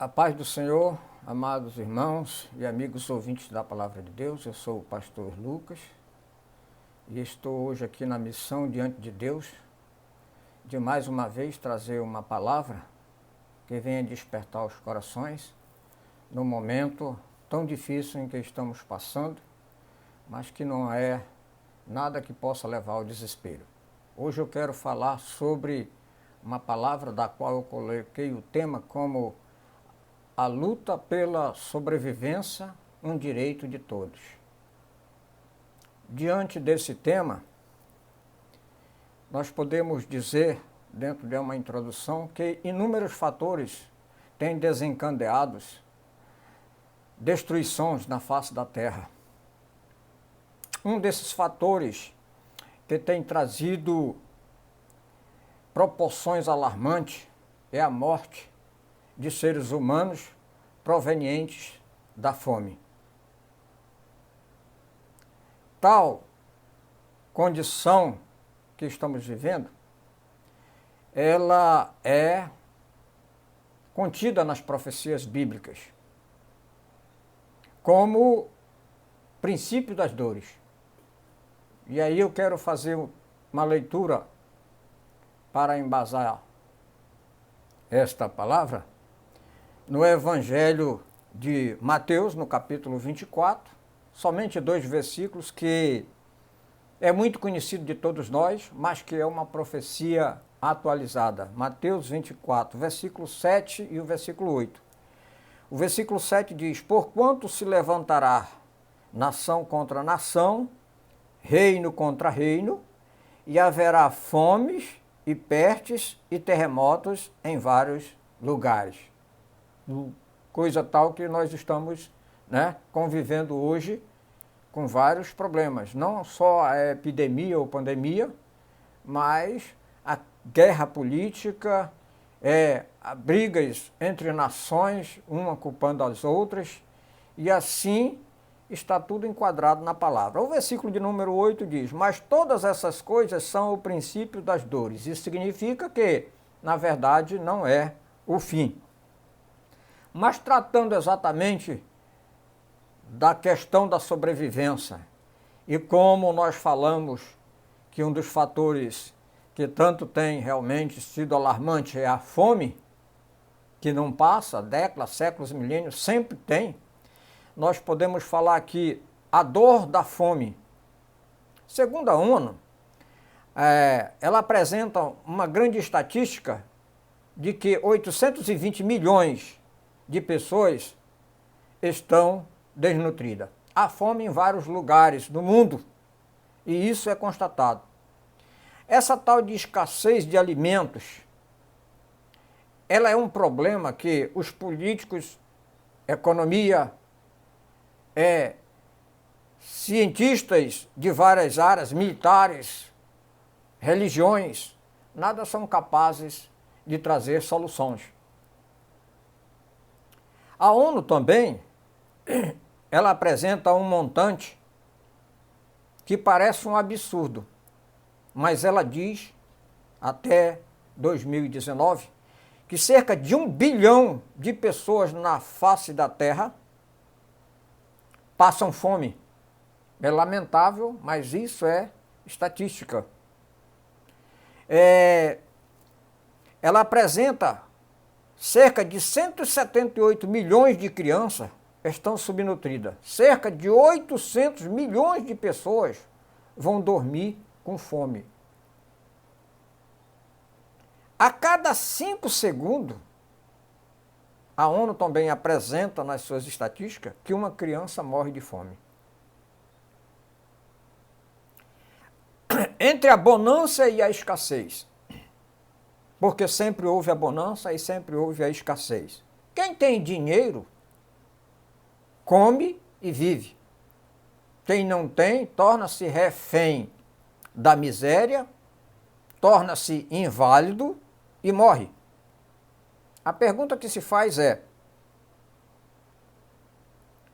A paz do Senhor, amados irmãos e amigos ouvintes da Palavra de Deus, eu sou o pastor Lucas e estou hoje aqui na missão diante de Deus de mais uma vez trazer uma palavra que venha despertar os corações no momento tão difícil em que estamos passando, mas que não é nada que possa levar ao desespero. Hoje eu quero falar sobre uma palavra da qual eu coloquei o tema como a luta pela sobrevivência, um direito de todos. Diante desse tema, nós podemos dizer, dentro de uma introdução, que inúmeros fatores têm desencadeado destruições na face da terra. Um desses fatores que tem trazido proporções alarmantes é a morte de seres humanos provenientes da fome. Tal condição que estamos vivendo, ela é contida nas profecias bíblicas como princípio das dores. E aí eu quero fazer uma leitura para embasar esta palavra no Evangelho de Mateus, no capítulo 24, somente 2 versículos que é muito conhecido de todos nós, mas que é uma profecia atualizada. Mateus 24, versículo 7 e o versículo 8. O versículo 7 diz: porquanto se levantará nação contra nação, reino contra reino, e haverá fomes e pestes e terremotos em vários lugares. Coisa tal que nós estamos convivendo hoje com vários problemas. Não só a epidemia ou pandemia, mas a guerra política, brigas entre nações, uma culpando as outras, e assim está tudo enquadrado na palavra. O versículo de número 8 diz: mas todas essas coisas são o princípio das dores. Isso significa que, na verdade, não é o fim. Mas tratando exatamente da questão da sobrevivência, e como nós falamos que um dos fatores que tanto tem realmente sido alarmante é a fome, que não passa, décadas, séculos, milênios, sempre tem, nós podemos falar que a dor da fome, segundo a ONU, ela apresenta uma grande estatística de que 820 milhões de pessoas estão desnutridas. Há fome em vários lugares do mundo e isso é constatado. Essa tal de escassez de alimentos, ela é um problema que os políticos, economia, cientistas de várias áreas, militares, religiões, nada são capazes de trazer soluções. A ONU também, ela apresenta um montante que parece um absurdo, mas ela diz, até 2019, que cerca de 1 bilhão de pessoas na face da Terra passam fome. É lamentável, mas isso é estatística. Ela apresenta cerca de 178 milhões de crianças estão subnutridas. Cerca de 800 milhões de pessoas vão dormir com fome. A cada 5 segundos, a ONU também apresenta nas suas estatísticas que uma criança morre de fome. Entre a bonança e a escassez, porque sempre houve a bonança e sempre houve a escassez. Quem tem dinheiro, come e vive. Quem não tem, torna-se refém da miséria, torna-se inválido e morre. A pergunta que se faz é: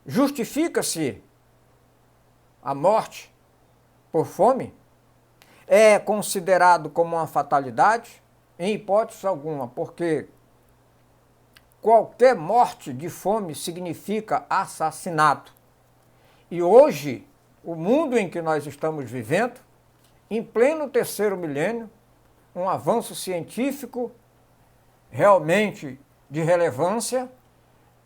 justifica-se a morte por fome? É considerado como uma fatalidade? Em hipótese alguma, porque qualquer morte de fome significa assassinato. E hoje, o mundo em que nós estamos vivendo, em pleno terceiro milênio, um avanço científico realmente de relevância,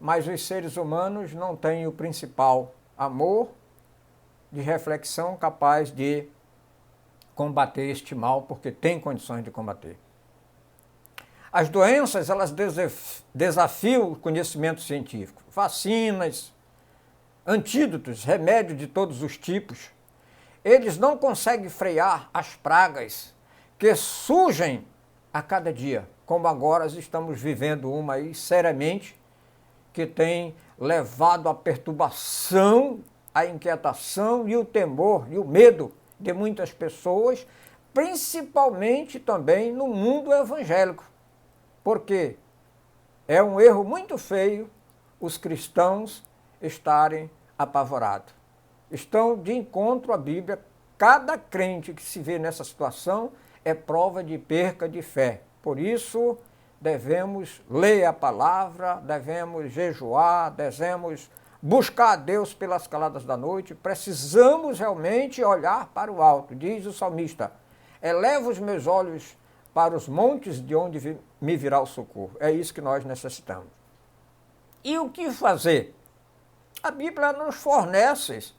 mas os seres humanos não têm o principal amor de reflexão capaz de combater este mal, porque tem condições de combater. As doenças, elas desafiam o conhecimento científico. Vacinas, antídotos, remédios de todos os tipos. Eles não conseguem frear as pragas que surgem a cada dia, como agora estamos vivendo uma aí seriamente, que tem levado à perturbação, à inquietação e o temor e o medo de muitas pessoas, principalmente também no mundo evangélico. Porque é um erro muito feio os cristãos estarem apavorados. Estão de encontro à Bíblia. Cada crente que se vê nessa situação é prova de perca de fé. Por isso, devemos ler a palavra, devemos jejuar, devemos buscar a Deus pelas caladas da noite. Precisamos realmente olhar para o alto. Diz o salmista: eleva os meus olhos para os montes de onde me virá o socorro. É isso que nós necessitamos. E o que fazer? A Bíblia nos fornece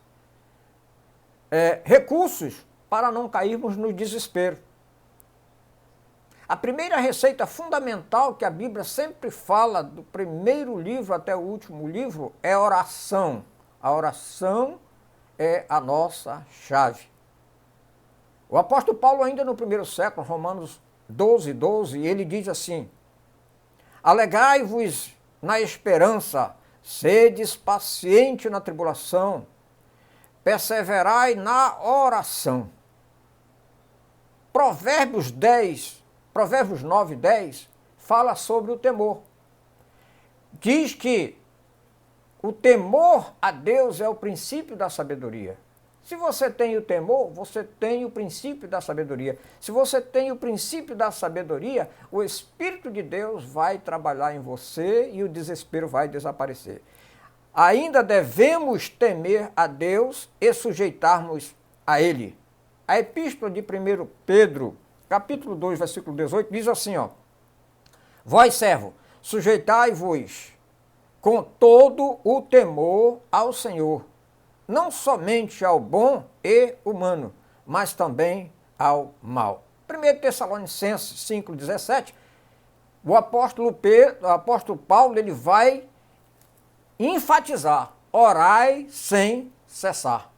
recursos para não cairmos no desespero. A primeira receita fundamental que a Bíblia sempre fala, do primeiro livro até o último livro, é a oração. A oração é a nossa chave. O apóstolo Paulo, ainda no primeiro século, Romanos 12:12, ele diz assim: alegrai-vos na esperança, sedes paciente na tribulação, perseverai na oração. Provérbios 9:10 fala sobre o temor. Diz que o temor a Deus é o princípio da sabedoria. Se você tem o temor, você tem o princípio da sabedoria. Se você tem o princípio da sabedoria, o Espírito de Deus vai trabalhar em você e o desespero vai desaparecer. Ainda devemos temer a Deus e sujeitarmos a Ele. A epístola de 1 Pedro, capítulo 2, versículo 18, diz assim, ó: vós, servo, sujeitai-vos com todo o temor ao Senhor, não somente ao bom e humano, mas também ao mal. 1 Tessalonicenses 5:17, o apóstolo Paulo, ele vai enfatizar: orai sem cessar.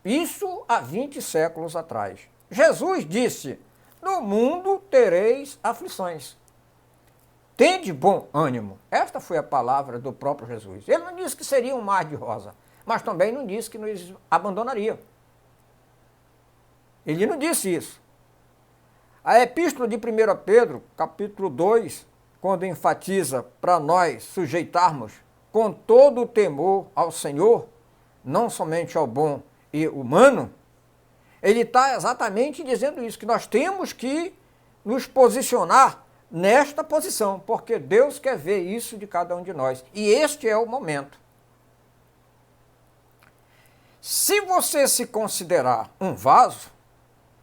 Isso há 20 séculos atrás. Jesus disse: no mundo tereis aflições. Tende bom ânimo. Esta foi a palavra do próprio Jesus. Ele não disse que seria um mar de rosa, mas também não disse que nos abandonaria. Ele não disse isso. A epístola de 1 Pedro, capítulo 2, quando enfatiza para nós sujeitarmos com todo o temor ao Senhor, não somente ao bom e humano, ele está exatamente dizendo isso, que nós temos que nos posicionar nesta posição, porque Deus quer ver isso de cada um de nós. E este é o momento. Se você se considerar um vaso,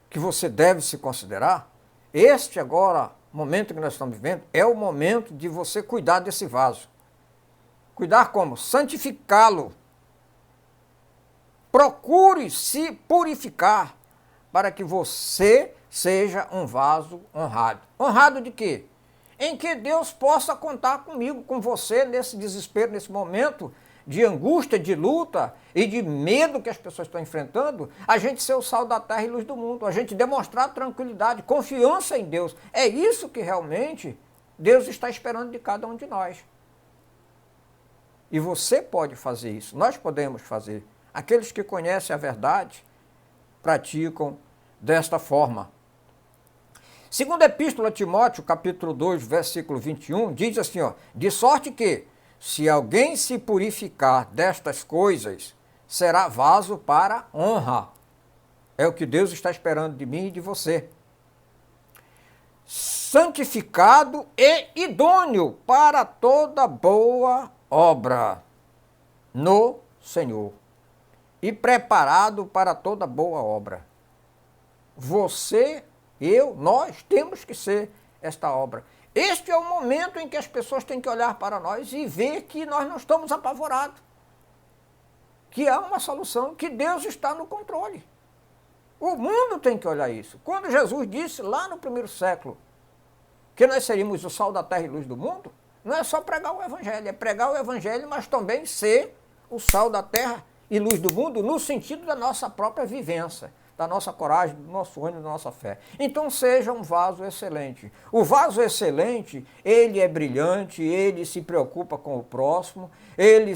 que você deve se considerar, este agora, momento que nós estamos vivendo, é o momento de você cuidar desse vaso. Cuidar como? Santificá-lo. Procure se purificar para que você seja um vaso honrado. Honrado de quê? Em que Deus possa contar comigo, com você, nesse desespero, nesse momento de angústia, de luta e de medo que as pessoas estão enfrentando, a gente ser o sal da terra e luz do mundo, a gente demonstrar tranquilidade, confiança em Deus. É isso que realmente Deus está esperando de cada um de nós. E você pode fazer isso, nós podemos fazer. Aqueles que conhecem a verdade praticam desta forma. Segunda epístola a Timóteo, capítulo 2, versículo 21, diz assim, ó: de sorte que, se alguém se purificar destas coisas, será vaso para honra. É o que Deus está esperando de mim e de você. santificado e idôneo para toda boa obra no Senhor e preparado para toda boa obra. Você, eu, nós temos que ser esta obra. Este é o momento em que as pessoas têm que olhar para nós e ver que nós não estamos apavorados, que há uma solução, que Deus está no controle. O mundo tem que olhar isso. Quando Jesus disse lá no primeiro século que nós seríamos o sal da terra e luz do mundo, não é só pregar o evangelho, é pregar o evangelho, mas também ser o sal da terra e luz do mundo no sentido da nossa própria vivência, da nossa coragem, do nosso ânimo, da nossa fé. Então seja um vaso excelente. O vaso excelente, ele é brilhante, ele se preocupa com o próximo, ele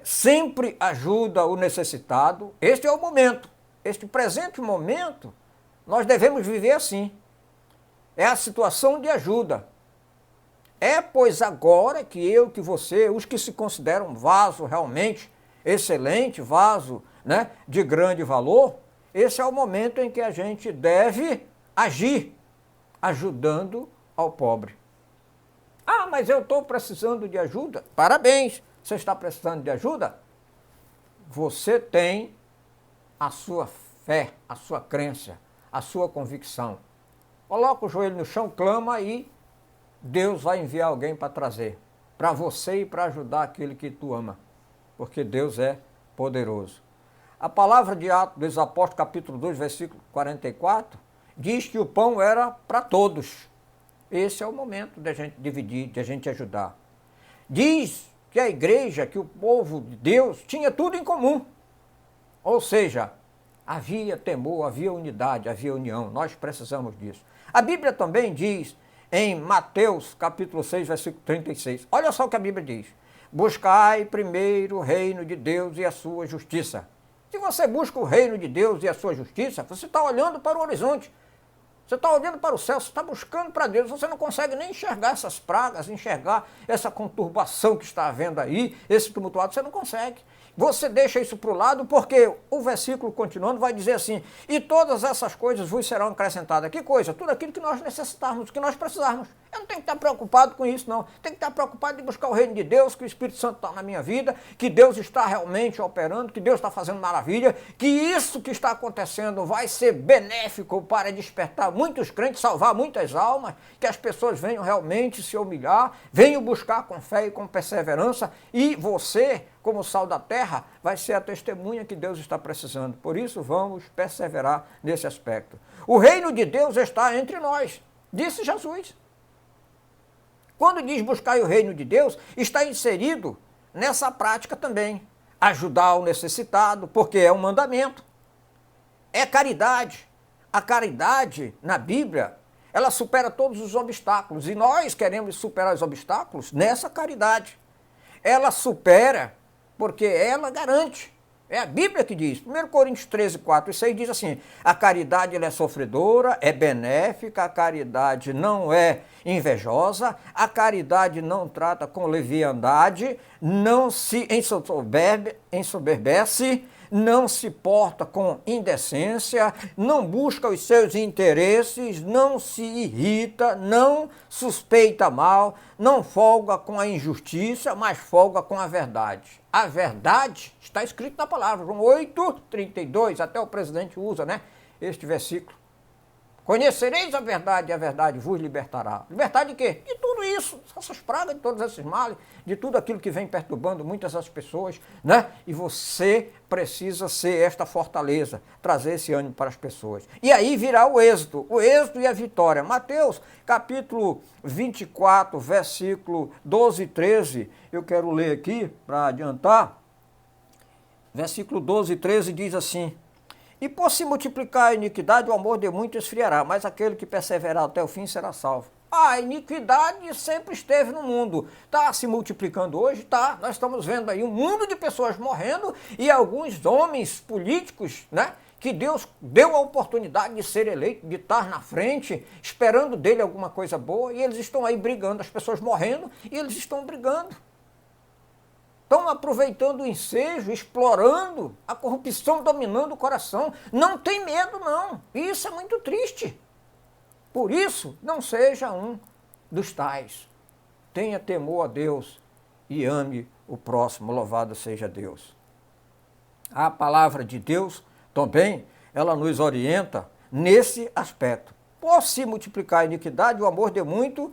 sempre ajuda o necessitado. Este é o momento, este presente momento, nós devemos viver assim. É a situação de ajuda. É, pois, agora que eu, que você, os que se consideram vaso realmente excelente, vaso, né, de grande valor, esse é o momento em que a gente deve agir, ajudando ao pobre. Ah, mas eu estou precisando de ajuda. Parabéns, você está precisando de ajuda? Você tem a sua fé, a sua crença, a sua convicção. Coloca o joelho no chão, clama e Deus vai enviar alguém para trazer, para você e para ajudar aquele que tu ama, porque Deus é poderoso. A palavra de Atos dos Apóstolos, capítulo 2, versículo 44, diz que o pão era para todos. Esse é o momento de a gente dividir, de a gente ajudar. Diz que a igreja, que o povo de Deus tinha tudo em comum. Ou seja, havia temor, havia unidade, havia união. Nós precisamos disso. A Bíblia também diz, em Mateus, capítulo 6, versículo 36, olha só o que a Bíblia diz. Buscai primeiro o reino de Deus e a sua justiça. Se você busca o reino de Deus e a sua justiça, você está olhando para o horizonte. Você está olhando para o céu, você está buscando para Deus. Você não consegue nem enxergar essas pragas, enxergar essa conturbação que está havendo aí, esse tumultuado, você não consegue. Você deixa isso para o lado porque o versículo continuando vai dizer assim, e todas essas coisas vos serão acrescentadas. Que coisa? Tudo aquilo que nós necessitarmos, que nós precisarmos. Eu não tenho que estar preocupado com isso, não. Tenho que estar preocupado em buscar o reino de Deus, que o Espírito Santo está na minha vida, que Deus está realmente operando, que Deus está fazendo maravilha, que isso que está acontecendo vai ser benéfico para despertar muitos crentes, salvar muitas almas, que as pessoas venham realmente se humilhar, venham buscar com fé e com perseverança, e você, como sal da terra, vai ser a testemunha que Deus está precisando. Por isso, vamos perseverar nesse aspecto. O reino de Deus está entre nós, disse Jesus. Quando diz buscar o reino de Deus, está inserido nessa prática também. Ajudar o necessitado, porque é um mandamento. É caridade. A caridade, na Bíblia, ela supera todos os obstáculos. E nós queremos superar os obstáculos nessa caridade. Ela supera porque ela garante. É a Bíblia que diz. 1 Coríntios 13, 4 e 6 diz assim, a caridade ela é sofredora, é benéfica, a caridade não é invejosa, a caridade não trata com leviandade, não se ensoberbece, não se porta com indecência, não busca os seus interesses, não se irrita, não suspeita mal, não folga com a injustiça, mas folga com a verdade. A verdade está escrito na palavra, João 8:32, até o presidente usa, né, este versículo. Conhecereis a verdade e a verdade vos libertará. Libertar de quê? De tudo isso, essas pragas, de todos esses males, de tudo aquilo que vem perturbando muitas das pessoas, né? E você precisa ser esta fortaleza, trazer esse ânimo para as pessoas. E aí virá o êxito e a vitória. Mateus, capítulo 24, versículo 12 e 13, eu quero ler aqui para adiantar. Versículo 12 e 13 diz assim, e por se multiplicar a iniquidade, o amor de muitos esfriará, mas aquele que perseverar até o fim será salvo. A iniquidade sempre esteve no mundo. Está se multiplicando hoje? Está. Nós estamos vendo aí um mundo de pessoas morrendo e alguns homens políticos, né, que Deus deu a oportunidade de ser eleito, de estar na frente, esperando dele alguma coisa boa, e eles estão aí brigando, as pessoas morrendo e eles estão brigando. Estão aproveitando o ensejo, explorando, a corrupção dominando o coração. Não tem medo, não. Isso é muito triste. Por isso, não seja um dos tais. Tenha temor a Deus e ame o próximo, louvado seja Deus. A palavra de Deus também, ela nos orienta nesse aspecto. Por se multiplicar a iniquidade, o amor de muito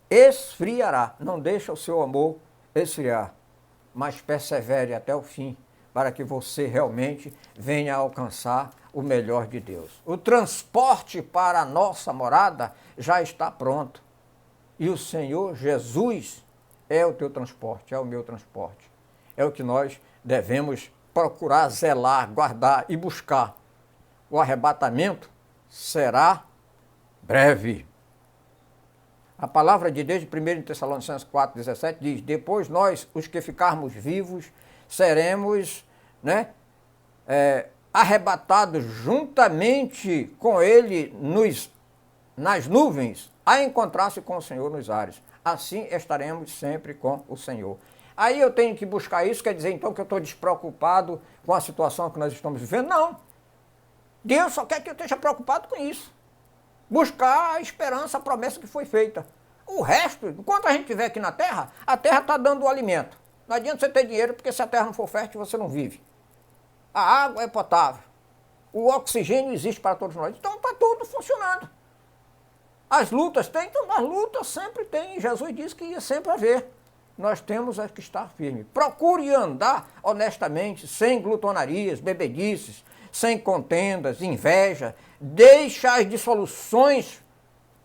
esfriará. Não deixa o seu amor esfriar, mas persevere até o fim, para que você realmente venha a alcançar o melhor de Deus. O transporte para a nossa morada já está pronto. E o Senhor Jesus é o teu transporte, é o meu transporte. É o que nós devemos procurar zelar, guardar e buscar. O arrebatamento será breve. A palavra de Deus, de 1 Tessalonicenses 4,17, diz: depois nós, os que ficarmos vivos, seremos arrebatados juntamente com ele nas nuvens, a encontrar-se com o Senhor nos ares. Assim estaremos sempre com o Senhor. Aí eu tenho que buscar isso, quer dizer então que eu estou despreocupado com a situação que nós estamos vivendo? Não. Deus só quer que eu esteja preocupado com isso. Buscar a esperança, a promessa que foi feita. O resto, enquanto a gente estiver aqui na terra, a terra está dando o alimento. Não adianta você ter dinheiro, porque se a terra não for fértil, você não vive. A água é potável. O oxigênio existe para todos nós. Então está tudo funcionando. As lutas tem, então as lutas sempre tem. Jesus disse que ia sempre haver. Nós temos que estar firmes. Procure andar honestamente, sem glutonarias, bebedices, sem contendas, inveja. Deixa as dissoluções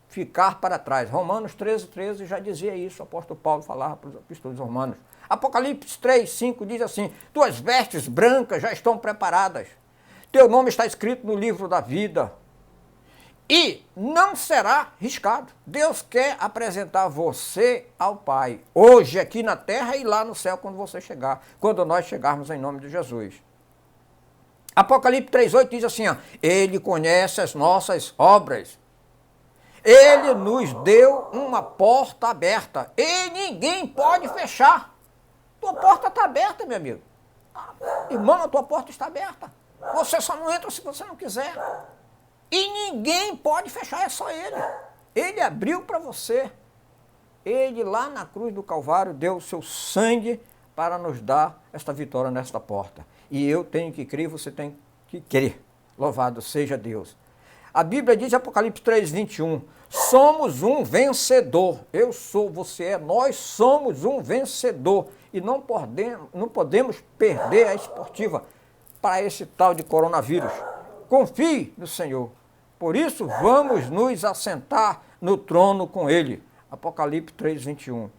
ficar para trás. Romanos 13 já dizia isso, o apóstolo Paulo falava para os apóstolos romanos. Apocalipse 3:5 diz assim: tuas vestes brancas já estão preparadas, teu nome está escrito no livro da vida e não será riscado. Deus quer apresentar você ao Pai, hoje aqui na terra e lá no céu quando você chegar, quando nós chegarmos em nome de Jesus. Apocalipse 3:8 diz assim, ele conhece as nossas obras, ele nos deu uma porta aberta e ninguém pode fechar. Tua porta está aberta, meu amigo. Irmão, a tua porta está aberta. Você só não entra se você não quiser. E ninguém pode fechar, é só ele. Ele abriu para você. Ele lá na cruz do Calvário deu o seu sangue para nos dar esta vitória nesta porta. E eu tenho que crer, você tem que crer. Louvado seja Deus. A Bíblia diz em Apocalipse 3:21, somos um vencedor. Eu sou, você é, nós somos um vencedor. E não podemos perder a esportiva para esse tal de coronavírus. Confie no Senhor. Por isso, vamos nos assentar no trono com Ele. Apocalipse 3:21.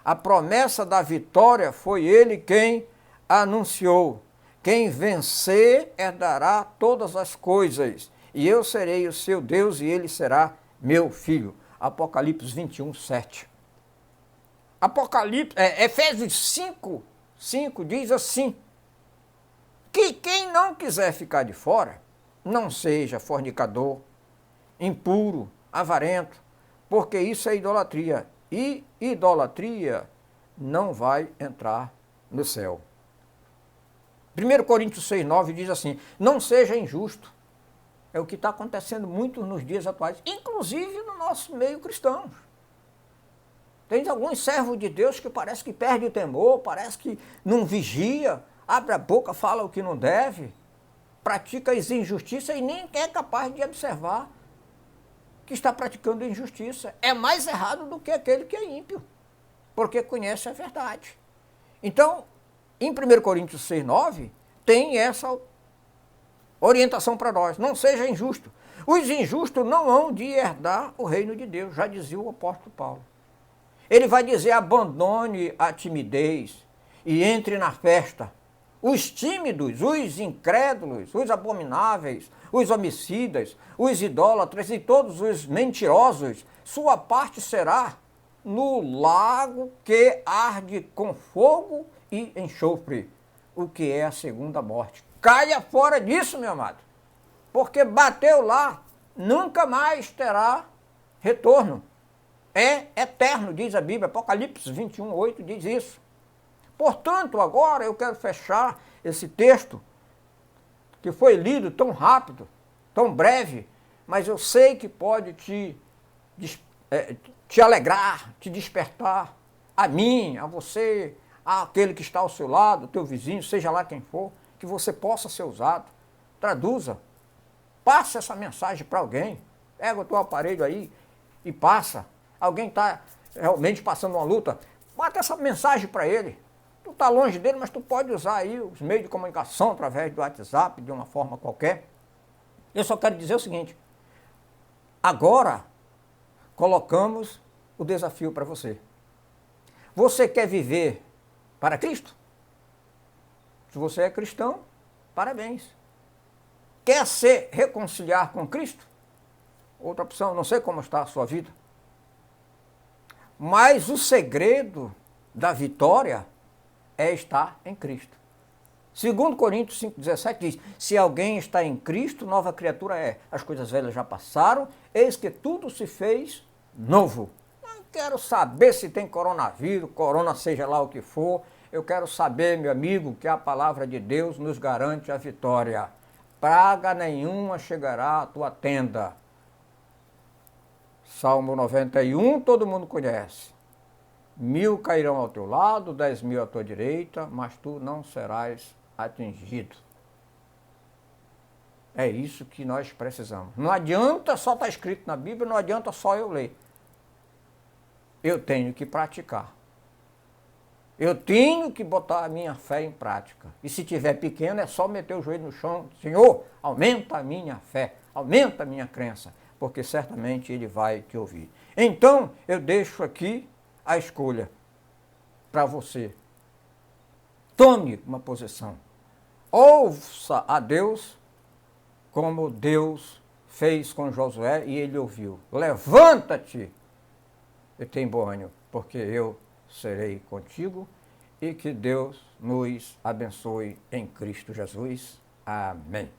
A promessa da vitória foi Ele quem anunciou. Quem vencer herdará todas as coisas. E eu serei o seu Deus e ele será meu filho. Apocalipse 21:7. Efésios 5:5 diz assim, que quem não quiser ficar de fora, não seja fornicador, impuro, avarento, porque isso é idolatria. E idolatria não vai entrar no céu. 1 Coríntios 6:9 diz assim, não seja injusto. É o que está acontecendo muito nos dias atuais, inclusive no nosso meio cristão. Tem alguns servos de Deus que parece que perde o temor, parece que não vigia, abre a boca, fala o que não deve, pratica as injustiças e nem é capaz de observar que está praticando injustiça. É mais errado do que aquele que é ímpio, porque conhece a verdade. Então, em 1 Coríntios 6:9, tem essa orientação para nós, não seja injusto. Os injustos não hão de herdar o reino de Deus, já dizia o apóstolo Paulo. Ele vai dizer, abandone a timidez e entre na festa. Os tímidos, os incrédulos, os abomináveis, os homicidas, os idólatras e todos os mentirosos, sua parte será no lago que arde com fogo e enxofre, o que é a segunda morte. Caia fora disso, meu amado, porque bateu lá, nunca mais terá retorno. É eterno, diz a Bíblia, Apocalipse 21:8 diz isso. Portanto, agora eu quero fechar esse texto que foi lido tão rápido, tão breve, mas eu sei que pode te alegrar, te despertar, a mim, a você, àquele que está ao seu lado, teu vizinho, seja lá quem for, que você possa ser usado. Traduza, passe essa mensagem para alguém, pega o teu aparelho aí e passa. Alguém está realmente passando uma luta, bota essa mensagem para ele. Tu está longe dele, mas tu pode usar aí os meios de comunicação através do WhatsApp, de uma forma qualquer. Eu só quero dizer o seguinte, agora colocamos o desafio para você. Você quer viver para Cristo? Se você é cristão, parabéns. Quer se reconciliar com Cristo? Outra opção, não sei como está a sua vida. Mas o segredo da vitória é estar em Cristo. 2 Coríntios 5,17 diz, se alguém está em Cristo, nova criatura é. As coisas velhas já passaram, eis que tudo se fez novo. Não quero saber se tem coronavírus, corona seja lá o que for. Eu quero saber, meu amigo, que a palavra de Deus nos garante a vitória. Praga nenhuma chegará à tua tenda. Salmo 91, todo mundo conhece. 1000 cairão ao teu lado, 10.000 à tua direita, mas tu não serás atingido. É isso que nós precisamos. Não adianta só estar escrito na Bíblia, não adianta só eu ler. Eu tenho que praticar. Eu tenho que botar a minha fé em prática. E se tiver pequeno, é só meter o joelho no chão. Senhor, aumenta a minha fé, aumenta a minha crença, porque certamente Ele vai te ouvir. Então, eu deixo aqui a escolha para você. Tome uma posição. Ouça a Deus como Deus fez com Josué e ele ouviu. Levanta-te e tem bom ânimo, porque eu serei contigo e que Deus nos abençoe em Cristo Jesus. Amém.